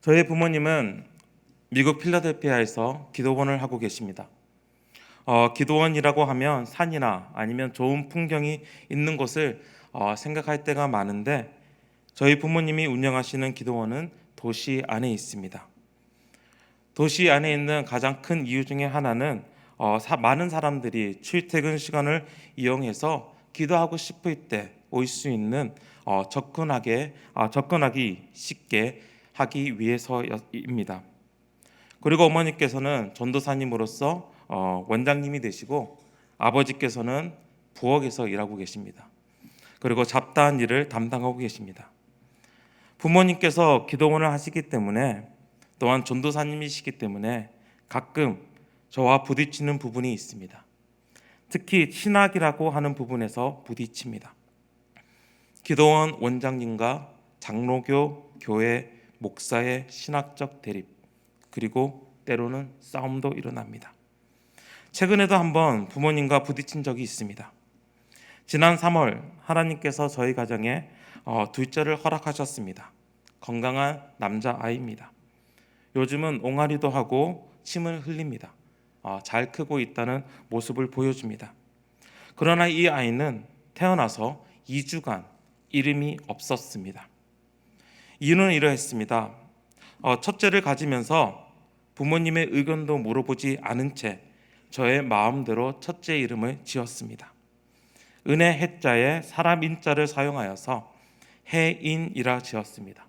저희 부모님은 미국 필라델피아에서 기도원을 하고 계십니다. 기도원이라고 하면 산이나 아니면 좋은 풍경이 있는 곳을 생각할 때가 많은데 저희 부모님이 운영하시는 기도원은 도시 안에 있습니다. 도시 안에 있는 가장 큰 이유 중에 하나는 많은 사람들이 출퇴근 시간을 이용해서 기도하고 싶을 때 올 수 있는 접근하기 쉽게 하기 위해서입니다. 그리고 어머니께서는 전도사님으로서 원장님이 되시고 아버지께서는 부엌에서 일하고 계십니다. 그리고 잡다한 일을 담당하고 계십니다. 부모님께서 기도원을 하시기 때문에 또한 전도사님이시기 때문에 가끔 저와 부딪히는 부분이 있습니다. 특히 신학이라고 하는 부분에서 부딪힙니다. 기도원 원장님과 장로교 교회 목사의 신학적 대립, 그리고 때로는 싸움도 일어납니다. 최근에도 한번 부모님과 부딪힌 적이 있습니다. 지난 3월 하나님께서 저희 가정에 둘째를 허락하셨습니다. 건강한 남자아이입니다. 요즘은 옹알이도 하고 침을 흘립니다. 잘 크고 있다는 모습을 보여줍니다. 그러나 이 아이는 태어나서 2주간 이름이 없었습니다. 이유는 이러했습니다. 첫째를 가지면서 부모님의 의견도 물어보지 않은 채 저의 마음대로 첫째 이름을 지었습니다. 은혜 해자에 사람 인자를 사용하여서 해인이라 지었습니다.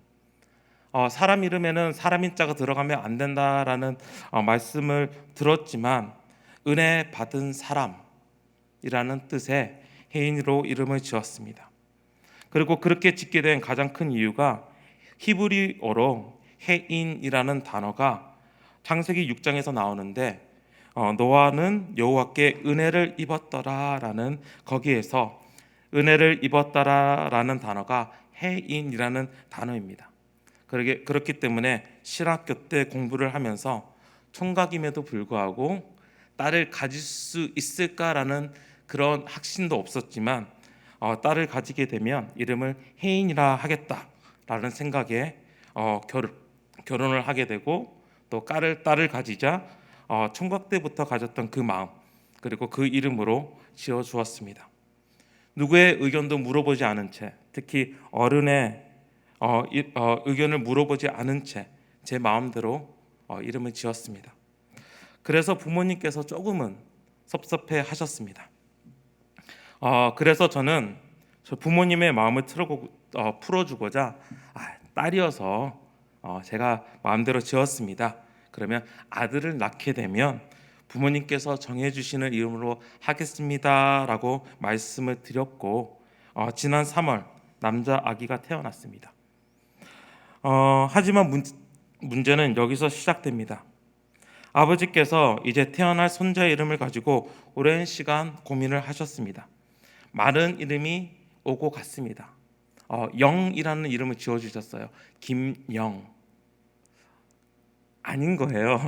사람 이름에는 사람 인자가 들어가면 안 된다라는 말씀을 들었지만 은혜 받은 사람이라는 뜻의 해인으로 이름을 지었습니다. 그리고 그렇게 짓게 된 가장 큰 이유가 히브리어로 해인이라는 단어가 창세기 6장에서 나오는데 노아는 여호와께 은혜를 입었더라라는 거기에서 은혜를 입었더라라는 단어가 해인이라는 단어입니다. 그렇기 때문에 신학교 때 공부를 하면서 총각임에도 불구하고 딸을 가질 수 있을까라는 그런 확신도 없었지만 딸을 가지게 되면 이름을 혜인이라 하겠다라는 생각에 결혼을 하게 되고 또 딸을 가지자 총각 때부터 가졌던 그 마음 그리고 그 이름으로 지어 주었습니다. 누구의 의견도 물어보지 않은 채 특히 어른의 의견을 물어보지 않은 채 제 마음대로 이름을 지었습니다. 그래서 부모님께서 조금은 섭섭해 하셨습니다. 그래서 저는 저 부모님의 마음을 풀어주고자 딸이어서 제가 마음대로 지었습니다. 그러면 아들을 낳게 되면 부모님께서 정해주시는 이름으로 하겠습니다라고 말씀을 드렸고 지난 3월 남자 아기가 태어났습니다. 하지만 문제는 여기서 시작됩니다. 아버지께서 이제 태어날 손자의 이름을 가지고 오랜 시간 고민을 하셨습니다. 많은 이름이 오고 갔습니다. 영이라는 이름을 지어주셨어요. 김영. 아닌 거예요.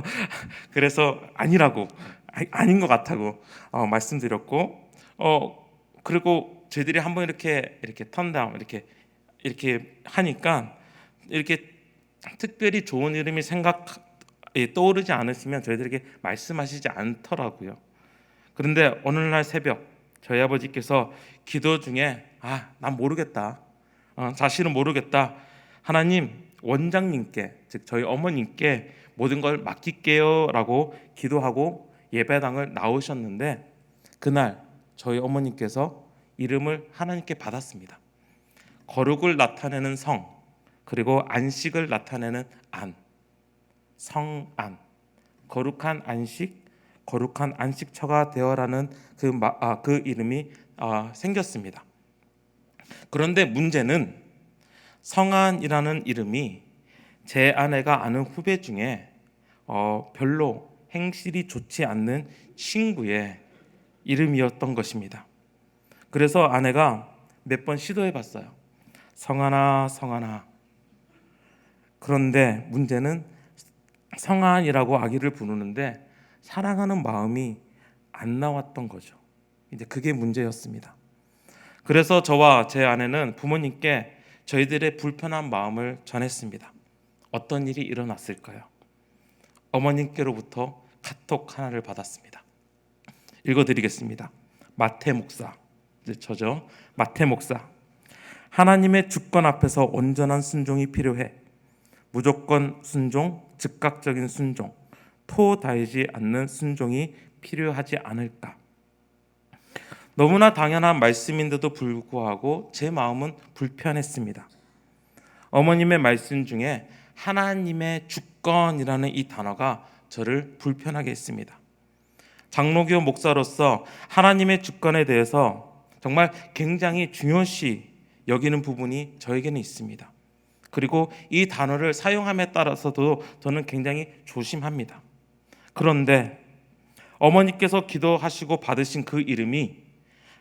그래서 아닌 것 같다고 말씀드렸고, 그리고 저희들이 한번 이렇게 턴다운 이렇게 하니까 이렇게 특별히 좋은 이름이 떠오르지 않으시면 저희들에게 말씀하시지 않더라고요. 그런데 어느 날 새벽 저희 아버지께서 기도 중에 난 모르겠다. 자신은 모르겠다. 하나님 원장님께 즉 저희 어머님께 모든 걸 맡길게요 라고 기도하고 예배당을 나오셨는데 그날 저희 어머님께서 이름을 하나님께 받았습니다. 거룩을 나타내는 성 그리고 안식을 나타내는 안 성안 거룩한 안식 거룩한 안식처가 되어라는 그 이름이 생겼습니다. 그런데 문제는 성안이라는 이름이 제 아내가 아는 후배 중에 별로 행실이 좋지 않는 친구의 이름이었던 것입니다. 그래서 아내가 몇 번 시도해봤어요. 성안아 성안아. 그런데 문제는 성안이라고 아기를 부르는데 사랑하는 마음이 안 나왔던 거죠. 이제 그게 문제였습니다. 그래서 저와 제 아내는 부모님께 저희들의 불편한 마음을 전했습니다. 어떤 일이 일어났을까요? 어머님께로부터 카톡 하나를 받았습니다. 읽어드리겠습니다. 마태 목사, 저죠. 마태 목사. 하나님의 주권 앞에서 온전한 순종이 필요해. 무조건 순종, 즉각적인 순종, 토다이지 않는 순종이 필요하지 않을까. 너무나 당연한 말씀인데도 불구하고 제 마음은 불편했습니다. 어머님의 말씀 중에 하나님의 주권이라는 이 단어가 저를 불편하게 했습니다. 장로교 목사로서 하나님의 주권에 대해서 정말 굉장히 중요시 여기는 부분이 저에게는 있습니다. 그리고 이 단어를 사용함에 따라서도 저는 굉장히 조심합니다. 그런데 어머니께서 기도하시고 받으신 그 이름이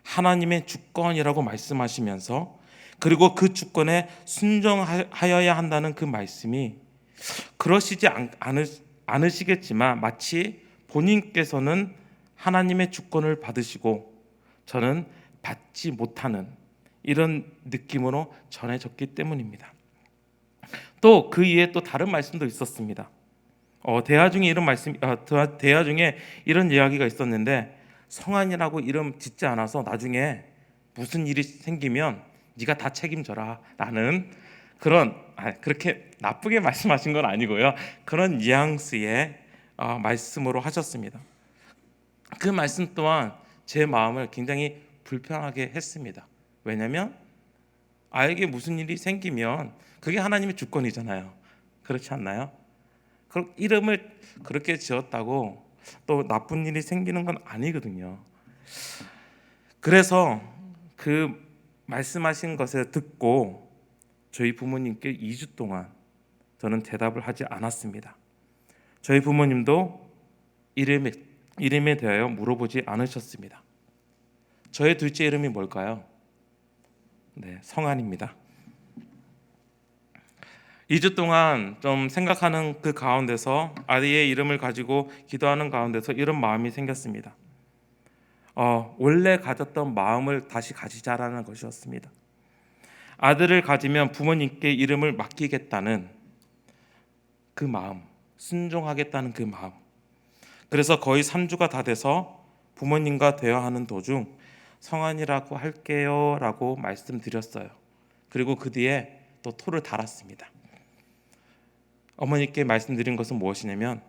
하나님의 주권이라고 말씀하시면서 그리고 그 주권에 순종하여야 한다는 그 말씀이 그러시지 않으시겠지만 마치 본인께서는 하나님의 주권을 받으시고 저는 받지 못하는 이런 느낌으로 전해졌기 때문입니다. 또 그 이에 또 다른 말씀도 있었습니다. 대화 중에 이런 이야기가 있었는데 성환이라고 이름 짓지 않아서 나중에 무슨 일이 생기면 네가 다 책임져라 라는 그런 그렇게 나쁘게 말씀하신 건 아니고요. 그런 뉘앙스의 말씀으로 하셨습니다. 그 말씀 또한 제 마음을 굉장히 불편하게 했습니다. 왜냐하면 아이에게 무슨 일이 생기면 그게 하나님의 주권이잖아요. 그렇지 않나요? 이름을 그렇게 지었다고 또 나쁜 일이 생기는 건 아니거든요. 그래서 그 말씀하신 것을 듣고 저희 부모님께 2주 동안 저는 대답을 하지 않았습니다. 저희 부모님도 이름에 대하여 물어보지 않으셨습니다. 저의 둘째 이름이 뭘까요? 네, 성환입니다. 2주 동안 좀 생각하는 그 가운데서 아이의 이름을 가지고 기도하는 가운데서 이런 마음이 생겼습니다. 원래 가졌던 마음을 다시 가지자라는 것이었습니다. 아들을 가지면 부모님께 이름을 맡기겠다는 그 마음, 순종하겠다는 그 마음. 그래서 거의 3주가 다 돼서 부모님과 대화하는 도중 성환이라고 할게요 라고 말씀드렸어요. 그리고 그 뒤에 또 토를 달았습니다. 어머니께 말씀드린 것은 무엇이냐면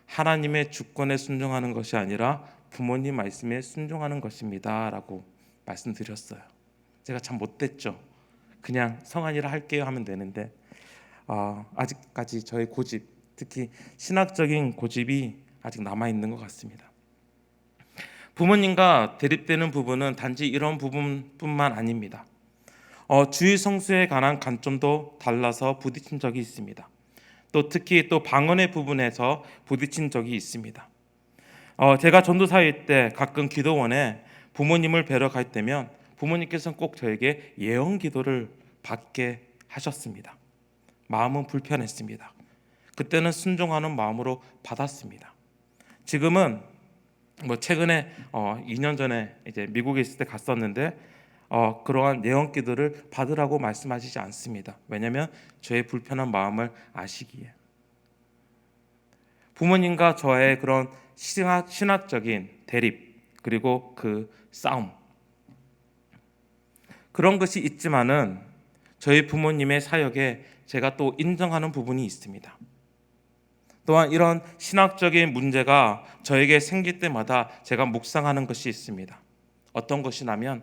하나님의 주권에 순종하는 것이 아니라 부모님 말씀에 순종하는 것입니다 라고 말씀드렸어요. 제가 참 못됐죠. 그냥 성환이라 할게요 하면 되는데 아직까지 저의 고집, 특히 신학적인 고집이 아직 남아있는 것 같습니다. 부모님과 대립되는 부분은 단지 이런 부분뿐만 아닙니다. 주일 성수에 관한 관점도 달라서 부딪힌 적이 있습니다. 또 특히 또 방언의 부분에서 부딪힌 적이 있습니다. 제가 전도사일 때 가끔 기도원에 부모님을 뵈러 갈 때면 부모님께서는 꼭 저에게 예언 기도를 받게 하셨습니다. 마음은 불편했습니다. 그때는 순종하는 마음으로 받았습니다. 지금은 최근에 2년 전에 이제 미국에 있을 때 갔었는데 그러한 예언 기도를 받으라고 말씀하시지 않습니다. 왜냐하면 저의 불편한 마음을 아시기에. 부모님과 저의 그런 신학적인 대립 그리고 그 싸움 그런 것이 있지만은 저희 부모님의 사역에 제가 또 인정하는 부분이 있습니다. 또한 이런 신학적인 문제가 저에게 생길 때마다 제가 묵상하는 것이 있습니다. 어떤 것이냐면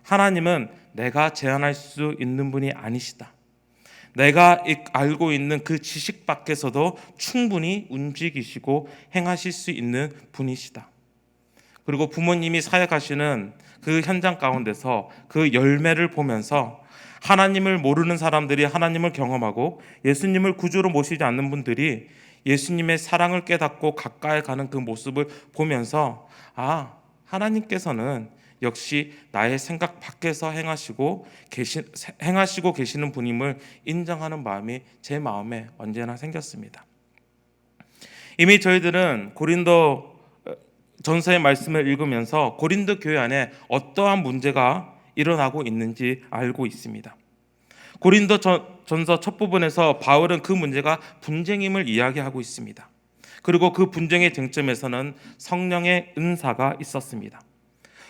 하나님은 내가 제한할 수 있는 분이 아니시다. 내가 알고 있는 그 지식 밖에서도 충분히 움직이시고 행하실 수 있는 분이시다. 그리고 부모님이 사역하시는 그 현장 가운데서 그 열매를 보면서 하나님을 모르는 사람들이 하나님을 경험하고 예수님을 구주로 모시지 않는 분들이 예수님의 사랑을 깨닫고 가까이 가는 그 모습을 보면서 하나님께서는 역시 나의 생각 밖에서 행하시고 계시는 분임을 인정하는 마음이 제 마음에 언제나 생겼습니다. 이미 저희들은 고린도 전서의 말씀을 읽으면서 고린도 교회 안에 어떠한 문제가 일어나고 있는지 알고 있습니다. 고린도 전서 첫 부분에서 바울은 그 문제가 분쟁임을 이야기하고 있습니다. 그리고 그 분쟁의 쟁점에서는 성령의 은사가 있었습니다.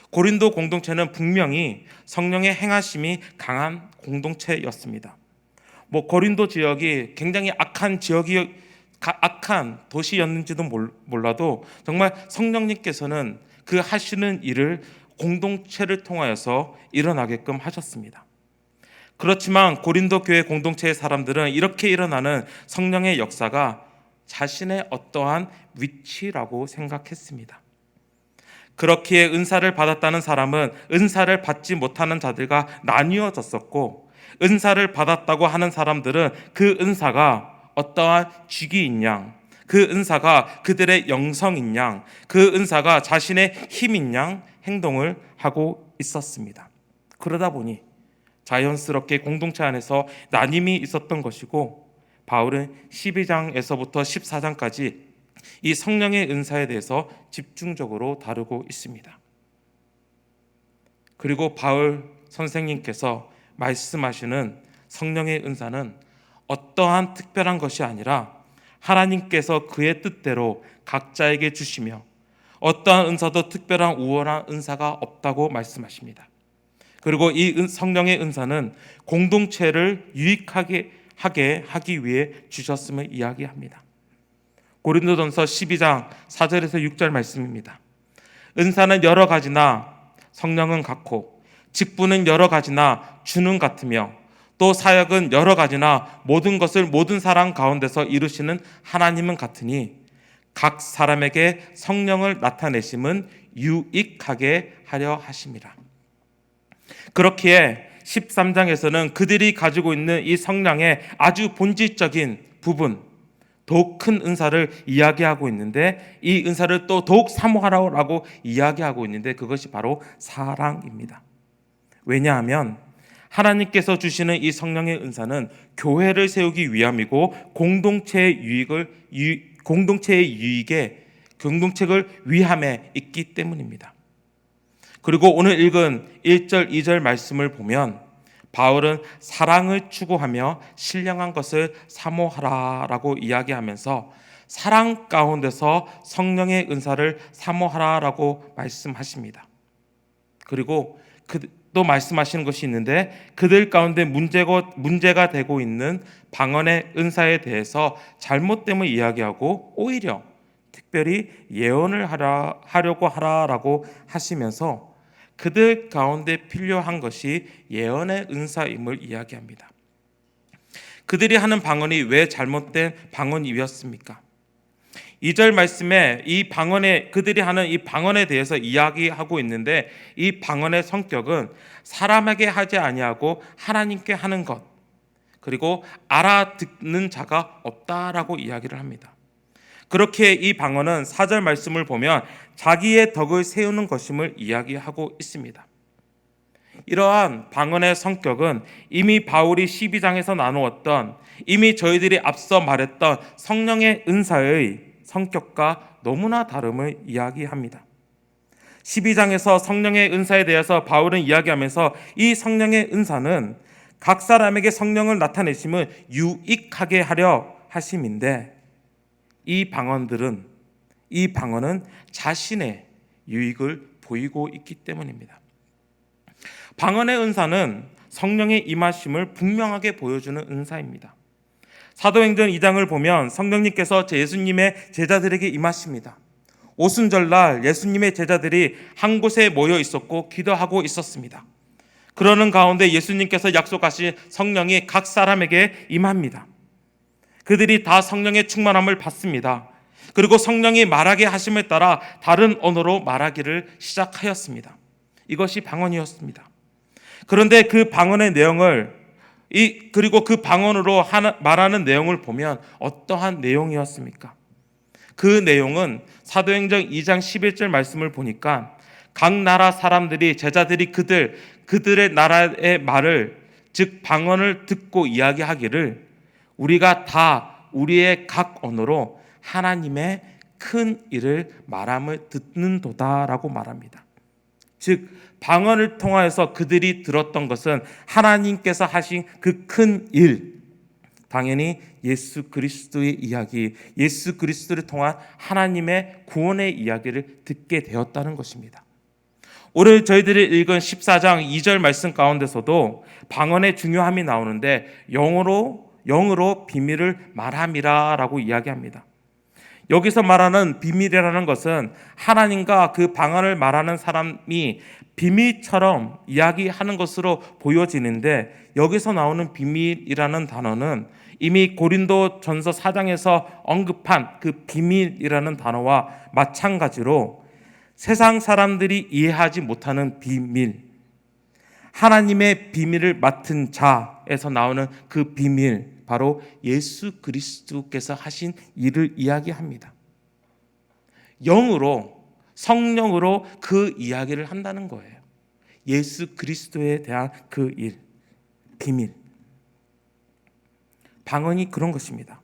고린도 공동체는 분명히 성령의 행하심이 강한 공동체였습니다. 고린도 지역이 굉장히 악한 도시였는지도 몰라도 정말 성령님께서는 그 하시는 일을 공동체를 통하여서 일어나게끔 하셨습니다. 그렇지만 고린도 교회 공동체의 사람들은 이렇게 일어나는 성령의 역사가 자신의 어떠한 위치라고 생각했습니다. 그렇기에 은사를 받았다는 사람은 은사를 받지 못하는 자들과 나뉘어졌었고, 은사를 받았다고 하는 사람들은 그 은사가 어떠한 직위인 양, 그 은사가 그들의 영성인 양, 그 은사가 자신의 힘인 양 행동을 하고 있었습니다. 그러다 보니 자연스럽게 공동체 안에서 나님이 있었던 것이고, 바울은 12장에서부터 14장까지 이 성령의 은사에 대해서 집중적으로 다루고 있습니다. 그리고 바울 선생님께서 말씀하시는 성령의 은사는 어떠한 특별한 것이 아니라 하나님께서 그의 뜻대로 각자에게 주시며, 어떠한 은사도 특별한 우월한 은사가 없다고 말씀하십니다. 그리고 이 성령의 은사는 공동체를 유익하게 하기 위해 주셨음을 이야기합니다. 고린도전서 12장 4절에서 6절 말씀입니다. 은사는 여러 가지나 성령은 같고, 직분은 여러 가지나 주는 같으며, 또 사역은 여러 가지나 모든 것을 모든 사람 가운데서 이루시는 하나님은 같으니, 각 사람에게 성령을 나타내심은 유익하게 하려 하심이라. 그렇기에 13장에서는 그들이 가지고 있는 이 성령의 아주 본질적인 부분, 더욱 큰 은사를 이야기하고 있는데, 이 은사를 또 더욱 사모하라고 이야기하고 있는데, 그것이 바로 사랑입니다. 왜냐하면 하나님께서 주시는 이 성령의 은사는 교회를 세우기 위함이고, 공동체의 유익에 공동체를 위함에 있기 때문입니다. 그리고 오늘 읽은 1절 2절 말씀을 보면 바울은 사랑을 추구하며 신령한 것을 사모하라라고 이야기하면서 사랑 가운데서 성령의 은사를 사모하라라고 말씀하십니다. 그리고 또 말씀하시는 것이 있는데, 그들 가운데 문제가 되고 있는 방언의 은사에 대해서 잘못됨을 이야기하고, 오히려 특별히 예언을 하려고 하라라고 하시면서 그들 가운데 필요한 것이 예언의 은사임을 이야기합니다. 그들이 하는 방언이 왜 잘못된 방언이었습니까? 2절 말씀에 그들이 하는 이 방언에 대해서 이야기하고 있는데, 이 방언의 성격은 사람에게 하지 아니하고 하나님께 하는 것, 그리고 알아듣는 자가 없다라고 이야기를 합니다. 그렇게 이 방언은 4절 말씀을 보면 자기의 덕을 세우는 것임을 이야기하고 있습니다. 이러한 방언의 성격은 이미 바울이 12장에서 나누었던, 이미 저희들이 앞서 말했던 성령의 은사의 성격과 너무나 다름을 이야기합니다. 12장에서 성령의 은사에 대해서 바울은 이야기하면서 이 성령의 은사는 각 사람에게 성령을 나타내심을 유익하게 하려 하심인데, 이 방언은 자신의 유익을 보이고 있기 때문입니다. 방언의 은사는 성령의 임하심을 분명하게 보여주는 은사입니다. 사도행전 2장을 보면 성령님께서 예수님의 제자들에게 임하십니다. 오순절날 예수님의 제자들이 한 곳에 모여 있었고 기도하고 있었습니다. 그러는 가운데 예수님께서 약속하신 성령이 각 사람에게 임합니다. 그들이 다 성령의 충만함을 받습니다. 그리고 성령이 말하게 하심에 따라 다른 언어로 말하기를 시작하였습니다. 이것이 방언이었습니다. 그런데 그 방언의 내용을 그리고 그 방언으로 말하는 내용을 보면 어떠한 내용이었습니까? 그 내용은 사도행전 2장 11절 말씀을 보니까 각 나라 사람들이 제자들이 그들의 나라의 말을, 즉 방언을 듣고 이야기하기를 우리가 다 우리의 각 언어로 하나님의 큰 일을 말함을 듣는도다라고 말합니다. 즉 방언을 통하여서 그들이 들었던 것은 하나님께서 하신 그 큰 일, 당연히 예수 그리스도의 이야기, 예수 그리스도를 통한 하나님의 구원의 이야기를 듣게 되었다는 것입니다. 오늘 저희들이 읽은 14장 2절 말씀 가운데서도 방언의 중요함이 나오는데 영으로 비밀을 말함이라 라고 이야기합니다. 여기서 말하는 비밀이라는 것은 하나님과 그 방언을 말하는 사람이 비밀처럼 이야기하는 것으로 보여지는데, 여기서 나오는 비밀이라는 단어는 이미 고린도 전서 4장에서 언급한 그 비밀이라는 단어와 마찬가지로 세상 사람들이 이해하지 못하는 비밀, 하나님의 비밀을 맡은 자에서 나오는 그 비밀, 바로 예수 그리스도께서 하신 일을 이야기합니다. 영으로, 성령으로 그 이야기를 한다는 거예요. 예수 그리스도에 대한 그 일, 비밀. 방언이 그런 것입니다.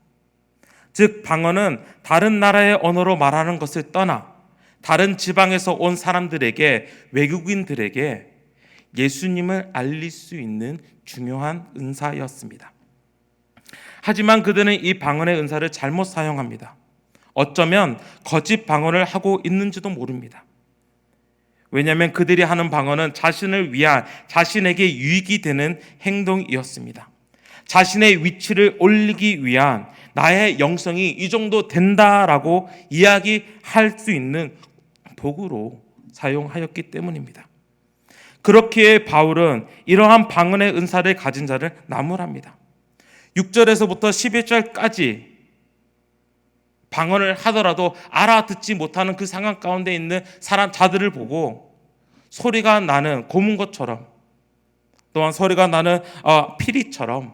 즉 방언은 다른 나라의 언어로 말하는 것을 떠나 다른 지방에서 온 사람들에게, 외국인들에게 예수님을 알릴 수 있는 중요한 은사였습니다. 하지만 그들은 이 방언의 은사를 잘못 사용합니다. 어쩌면 거짓 방언을 하고 있는지도 모릅니다. 왜냐하면 그들이 하는 방언은 자신을 위한, 자신에게 유익이 되는 행동이었습니다. 자신의 위치를 올리기 위한, 나의 영성이 이 정도 된다라고 이야기할 수 있는 도구로 사용하였기 때문입니다. 그렇기에 바울은 이러한 방언의 은사를 가진 자를 나무랍니다. 6절에서부터 11절까지 방언을 하더라도 알아듣지 못하는 그 상황 가운데 있는 자들을 보고 소리가 나는 고문 것처럼, 또한 소리가 나는 피리처럼,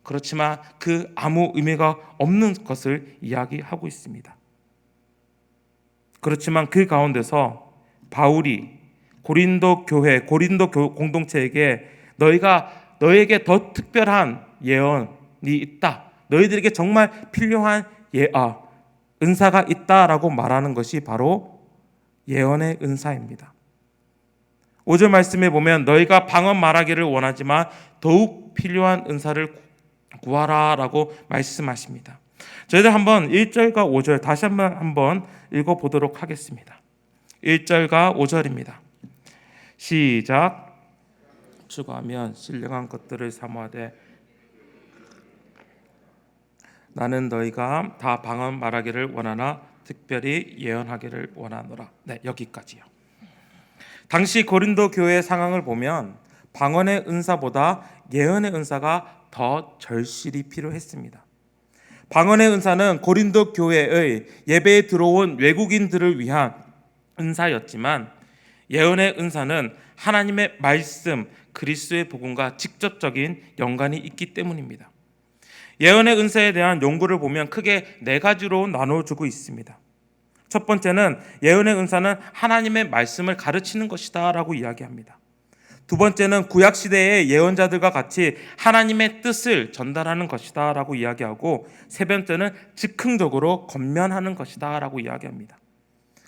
그렇지만 그 아무 의미가 없는 것을 이야기하고 있습니다. 그렇지만 그 가운데서 바울이 고린도 공동체에게 너에게 더 특별한 예언이 있다, 너희들에게 정말 필요한 은사가 있다라고 말하는 것이 바로 예언의 은사입니다. 5절 말씀에 보면 너희가 방언 말하기를 원하지만 더욱 필요한 은사를 구하라라고 말씀하십니다. 저희들 한번 1절과 5절 다시 한번 읽어보도록 하겠습니다. 1절과 5절입니다. 시작. 추구하면 신령한 것들을 사모하되 나는 너희가 다 방언 말하기를 원하나 특별히 예언하기를 원하노라. 네, 여기까지요. 당시 고린도 교회의 상황을 보면 방언의 은사보다 예언의 은사가 더 절실히 필요했습니다. 방언의 은사는 고린도 교회의 예배에 들어온 외국인들을 위한 은사였지만, 예언의 은사는 하나님의 말씀, 그리스도의 복음과 직접적인 연관이 있기 때문입니다. 예언의 은사에 대한 연구를 보면 크게 4가지로 나눠주고 있습니다. 첫 번째는 예언의 은사는 하나님의 말씀을 가르치는 것이다 라고 이야기합니다. 두 번째는 구약시대의 예언자들과 같이 하나님의 뜻을 전달하는 것이다 라고 이야기하고, 세 번째는 즉흥적으로 권면하는 것이다 라고 이야기합니다.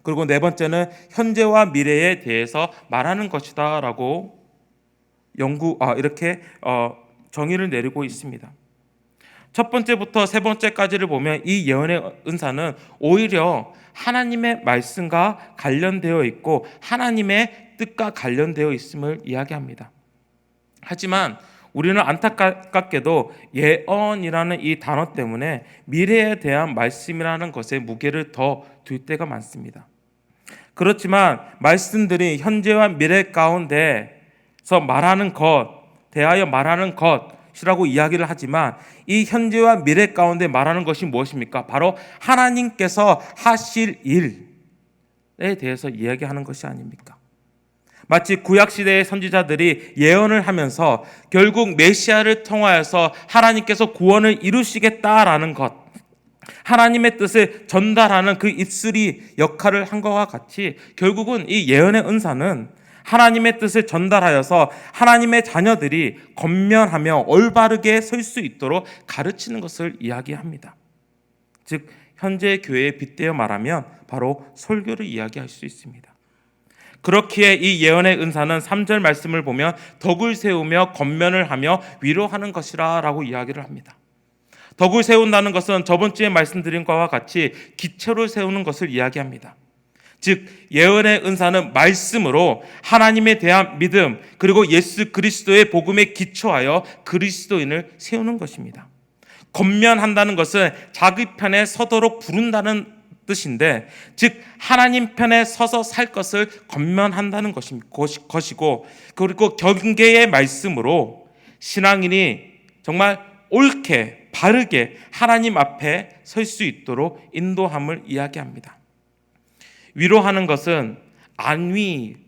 그리고 네 번째는 현재와 미래에 대해서 말하는 것이다 라고 이렇게 정의를 내리고 있습니다. 첫 번째부터 세 번째까지를 보면 이 예언의 은사는 오히려 하나님의 말씀과 관련되어 있고 하나님의 뜻과 관련되어 있음을 이야기합니다. 하지만 우리는 안타깝게도 예언이라는 이 단어 때문에 미래에 대한 말씀이라는 것에 무게를 더 둘 때가 많습니다. 그렇지만 말씀들이 현재와 미래 가운데서 대하여 말하는 것이라고 이야기를 하지만, 이 현재와 미래 가운데 말하는 것이 무엇입니까? 바로 하나님께서 하실 일에 대해서 이야기하는 것이 아닙니까? 마치 구약시대의 선지자들이 예언을 하면서 결국 메시아를 통하여서 하나님께서 구원을 이루시겠다라는 것, 하나님의 뜻을 전달하는 그 입술이 역할을 한 것과 같이, 결국은 이 예언의 은사는 하나님의 뜻을 전달하여서 하나님의 자녀들이 권면하며 올바르게 설 수 있도록 가르치는 것을 이야기합니다. 즉 현재 교회에 빗대어 말하면 바로 설교를 이야기할 수 있습니다. 그렇기에 이 예언의 은사는 3절 말씀을 보면 덕을 세우며 권면을 하며 위로하는 것이라 라고 이야기를 합니다. 덕을 세운다는 것은 저번 주에 말씀드린 것과 같이 기초를 세우는 것을 이야기합니다. 즉 예언의 은사는 말씀으로 하나님에 대한 믿음 그리고 예수 그리스도의 복음에 기초하여 그리스도인을 세우는 것입니다. 권면한다는 것은 자기 편에 서도록 부른다는 뜻인데, 즉 하나님 편에 서서 살 것을 권면한다는 것이고, 그리고 경계의 말씀으로 신앙인이 정말 옳게 바르게 하나님 앞에 설 수 있도록 인도함을 이야기합니다. 위로하는 것은 안위로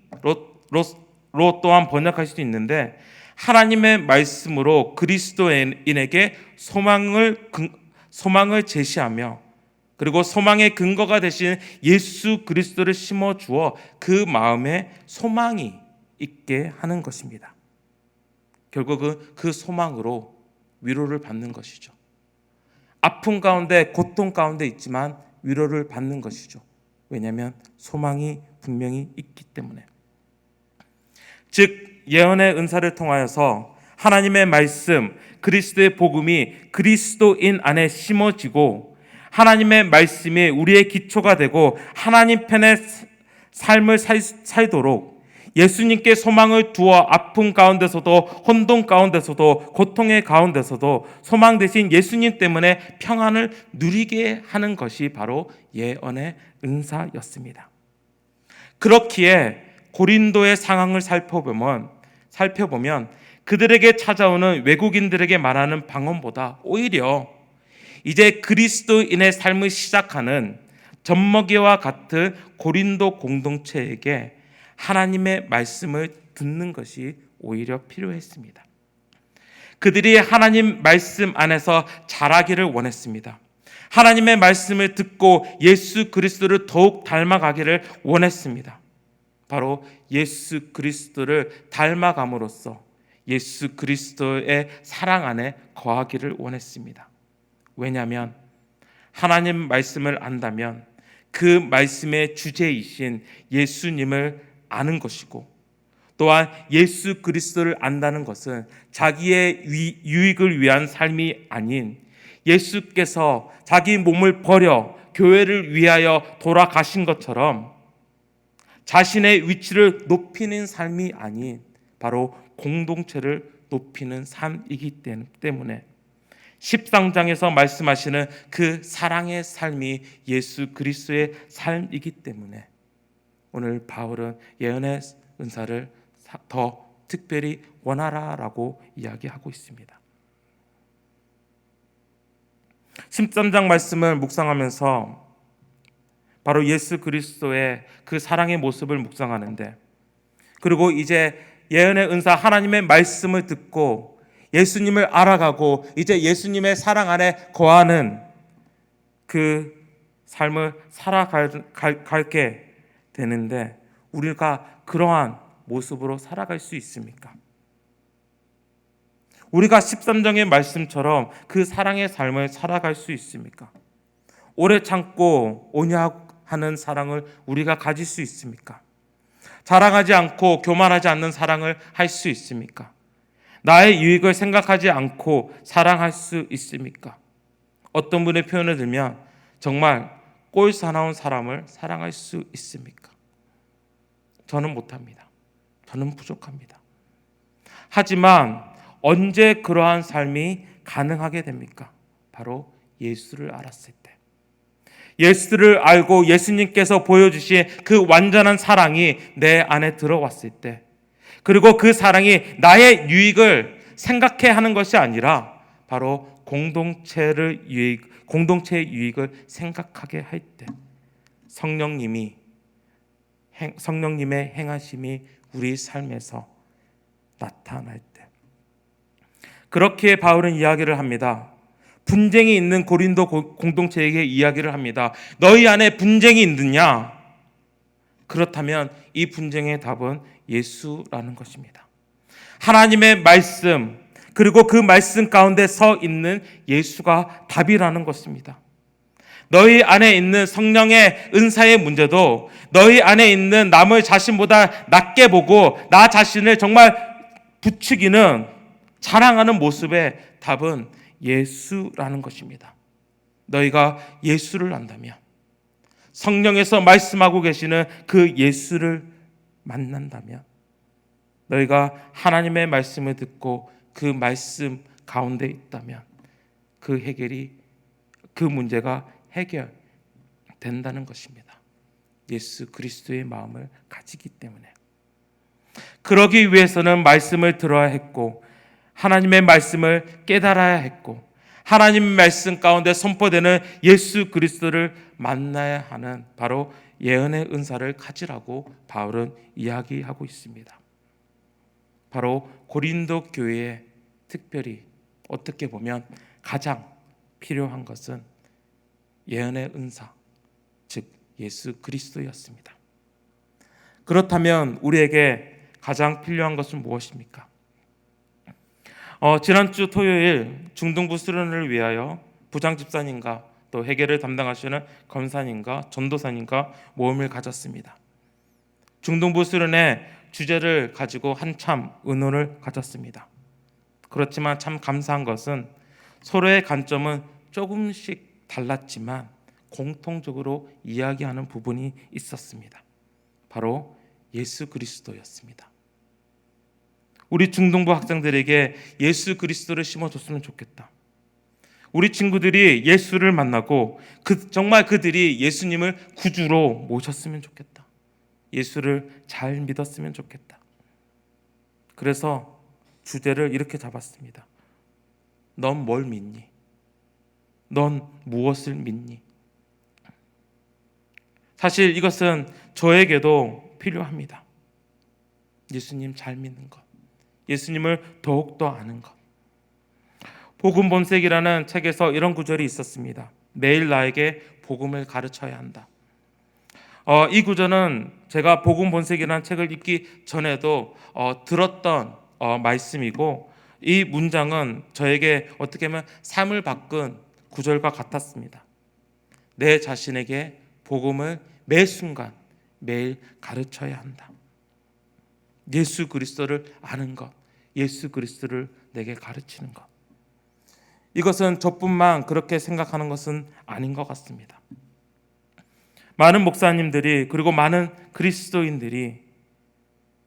또한 번역할 수도 있는데, 하나님의 말씀으로 그리스도인에게 소망을 제시하며 그리고 소망의 근거가 되신 예수 그리스도를 심어 주어 그 마음에 소망이 있게 하는 것입니다. 결국은 그 소망으로 위로를 받는 것이죠. 아픔 가운데 고통 가운데 있지만 위로를 받는 것이죠. 왜냐하면 소망이 분명히 있기 때문에. 즉 예언의 은사를 통하여서 하나님의 말씀 그리스도의 복음이 그리스도인 안에 심어지고 하나님의 말씀이 우리의 기초가 되고 하나님 편의 삶을 살도록 예수님께 소망을 두어 아픔 가운데서도 혼돈 가운데서도 고통의 가운데서도 소망 대신 예수님 때문에 평안을 누리게 하는 것이 바로 예언의 은사였습니다. 그렇기에 고린도의 상황을 살펴보면 그들에게 찾아오는 외국인들에게 말하는 방언보다 오히려 이제 그리스도인의 삶을 시작하는 젖먹이와 같은 고린도 공동체에게 하나님의 말씀을 듣는 것이 오히려 필요했습니다. 그들이 하나님 말씀 안에서 자라기를 원했습니다. 하나님의 말씀을 듣고 예수 그리스도를 더욱 닮아가기를 원했습니다. 바로 예수 그리스도를 닮아감으로써 예수 그리스도의 사랑 안에 거하기를 원했습니다. 왜냐하면 하나님 말씀을 안다면 그 말씀의 주제이신 예수님을 아는 것이고, 또한 예수 그리스도를 안다는 것은 자기의 유익을 위한 삶이 아닌 예수께서 자기 몸을 버려 교회를 위하여 돌아가신 것처럼 자신의 위치를 높이는 삶이 아닌 바로 공동체를 높이는 삶이기 때문에 13장에서 말씀하시는 그 사랑의 삶이 예수 그리스도의 삶이기 때문에 오늘 바울은 예언의 은사를 더 특별히 원하라라고 이야기하고 있습니다. 13장 말씀을 묵상하면서 바로 예수 그리스도의 그 사랑의 모습을 묵상하는데, 그리고 이제 예언의 은사 하나님의 말씀을 듣고 예수님을 알아가고 이제 예수님의 사랑 안에 거하는 그 삶을 살아가게 되는데, 우리가 그러한 모습으로 살아갈 수 있습니까? 우리가 13장의 말씀처럼 그 사랑의 삶을 살아갈 수 있습니까? 오래 참고 온유하는 사랑을 우리가 가질 수 있습니까? 자랑하지 않고 교만하지 않는 사랑을 할 수 있습니까? 나의 유익을 생각하지 않고 사랑할 수 있습니까? 어떤 분의 표현을 들면 정말 꼴 사나운 사람을 사랑할 수 있습니까? 저는 못합니다. 저는 부족합니다. 하지만 언제 그러한 삶이 가능하게 됩니까? 바로 예수를 알았을 때. 예수를 알고 예수님께서 보여주신 그 완전한 사랑이 내 안에 들어왔을 때, 그리고 그 사랑이 나의 유익을 생각해 하는 것이 아니라 바로 공동체의 유익을 생각하게 할 때, 성령님의 행하심이 우리 삶에서 나타날 때, 그렇게 바울은 이야기를 합니다. 분쟁이 있는 고린도 공동체에게 이야기를 합니다. 너희 안에 분쟁이 있느냐? 그렇다면 이 분쟁의 답은 예수라는 것입니다. 하나님의 말씀, 그리고 그 말씀 가운데 서 있는 예수가 답이라는 것입니다. 너희 안에 있는 성령의 은사의 문제도 너희 안에 있는 남의 자신보다 낮게 보고 나 자신을 정말 부추기는 자랑하는 모습의 답은 예수라는 것입니다. 너희가 예수를 안다면, 성령에서 말씀하고 계시는 그 예수를 만난다면, 너희가 하나님의 말씀을 듣고 그 말씀 가운데 있다면 그 문제가 해결된다는 것입니다. 예수 그리스도의 마음을 가지기 때문에. 그러기 위해서는 말씀을 들어야 했고, 하나님의 말씀을 깨달아야 했고, 하나님의 말씀 가운데 선포되는 예수 그리스도를 만나야 하는 바로 예언의 은사를 가지라고 바울은 이야기하고 있습니다. 바로 고린도 교회에 특별히 어떻게 보면 가장 필요한 것은 예언의 은사, 즉 예수 그리스도였습니다. 그렇다면 우리에게 가장 필요한 것은 무엇입니까? 지난주 토요일 중등부 수련을 위하여 부장 집사님과 또 회계를 담당하시는 검사님과 전도사님과 모임을 가졌습니다. 중등부 수련의 주제를 가지고 한참 의논을 가졌습니다. 그렇지만 참 감사한 것은 서로의 관점은 조금씩 달랐지만 공통적으로 이야기하는 부분이 있었습니다. 바로 예수 그리스도였습니다. 우리 중등부 학생들에게 예수 그리스도를 심어줬으면 좋겠다. 우리 친구들이 예수를 만나고 정말 그들이 예수님을 구주로 모셨으면 좋겠다. 예수를 잘 믿었으면 좋겠다. 그래서 주제를 이렇게 잡았습니다. 넌 뭘 믿니? 넌 무엇을 믿니? 사실 이것은 저에게도 필요합니다. 예수님 잘 믿는 것, 예수님을 더욱더 아는 것. 복음 본색이라는 책에서 이런 구절이 있었습니다. 매일 나에게 복음을 가르쳐야 한다. 이 구절은 제가 복음 본색이라는 책을 읽기 전에도 들었던 말씀이고, 이 문장은 저에게 어떻게 보면 삶을 바꾼 구절과 같았습니다. 내 자신에게 복음을 매 순간 매일 가르쳐야 한다. 예수 그리스도를 아는 것, 예수 그리스도를 내게 가르치는 것. 이것은 저뿐만 그렇게 생각하는 것은 아닌 것 같습니다. 많은 목사님들이 그리고 많은 그리스도인들이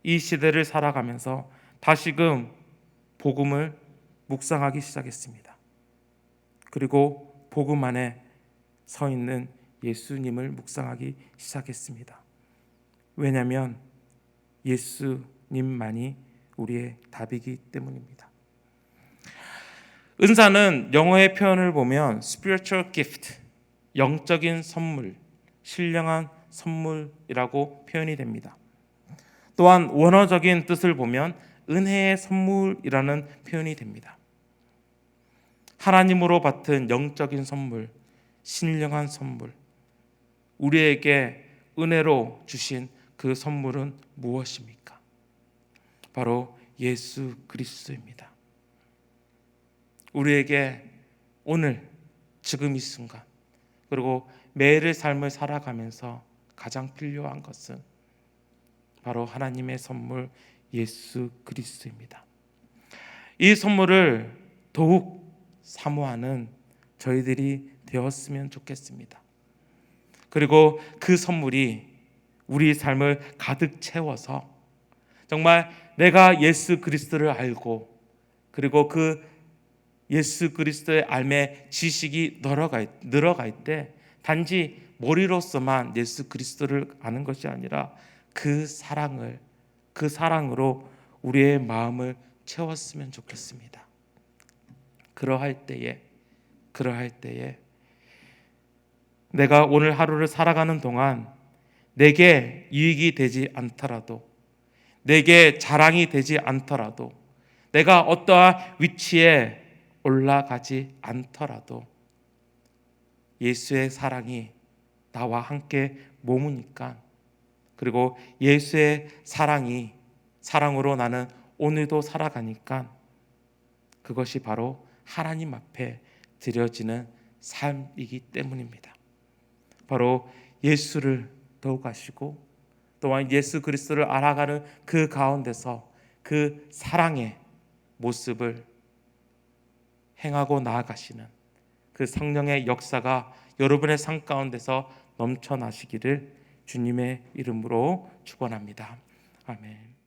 이 시대를 살아가면서 다시금 복음을 묵상하기 시작했습니다. 그리고 복음 안에 서 있는 예수님을 묵상하기 시작했습니다. 왜냐하면 예수님만이 우리의 답이기 때문입니다. 은사는 영어의 표현을 보면 spiritual gift, 영적인 선물, 신령한 선물이라고 표현이 됩니다. 또한 원어적인 뜻을 보면 은혜의 선물이라는 표현이 됩니다. 하나님으로 받은 영적인 선물, 신령한 선물, 우리에게 은혜로 주신 그 선물은 무엇입니까? 바로 예수 그리스도입니다. 우리에게 오늘 지금 이 순간 그리고 매일의 삶을 살아가면서 가장 필요한 것은 바로 하나님의 선물 예수 그리스도입니다. 이 선물을 더욱 사모하는 저희들이 되었으면 좋겠습니다. 그리고 그 선물이 우리 삶을 가득 채워서 정말 내가 예수 그리스도를 알고 그리고 그 예수 그리스도의 알매 지식이 늘어갈 때 단지 머리로서만 예수 그리스도를 아는 것이 아니라 그 사랑으로 우리의 마음을 채웠으면 좋겠습니다. 그러할 때에 내가 오늘 하루를 살아가는 동안 내게 유익이 되지 않더라도, 내게 자랑이 되지 않더라도, 내가 어떠한 위치에 올라가지 않더라도 예수의 사랑이 나와 함께 머무니까, 그리고 예수의 사랑으로 나는 오늘도 살아가니까 그것이 바로 하나님 앞에 드려지는 삶이기 때문입니다. 바로 예수를 더욱 아시고 또한 예수 그리스도를 알아가는 그 가운데서 그 사랑의 모습을 행하고 나아가시는 그 성령의 역사가 여러분의 삶 가운데서 넘쳐나시기를 주님의 이름으로 축원합니다. 아멘.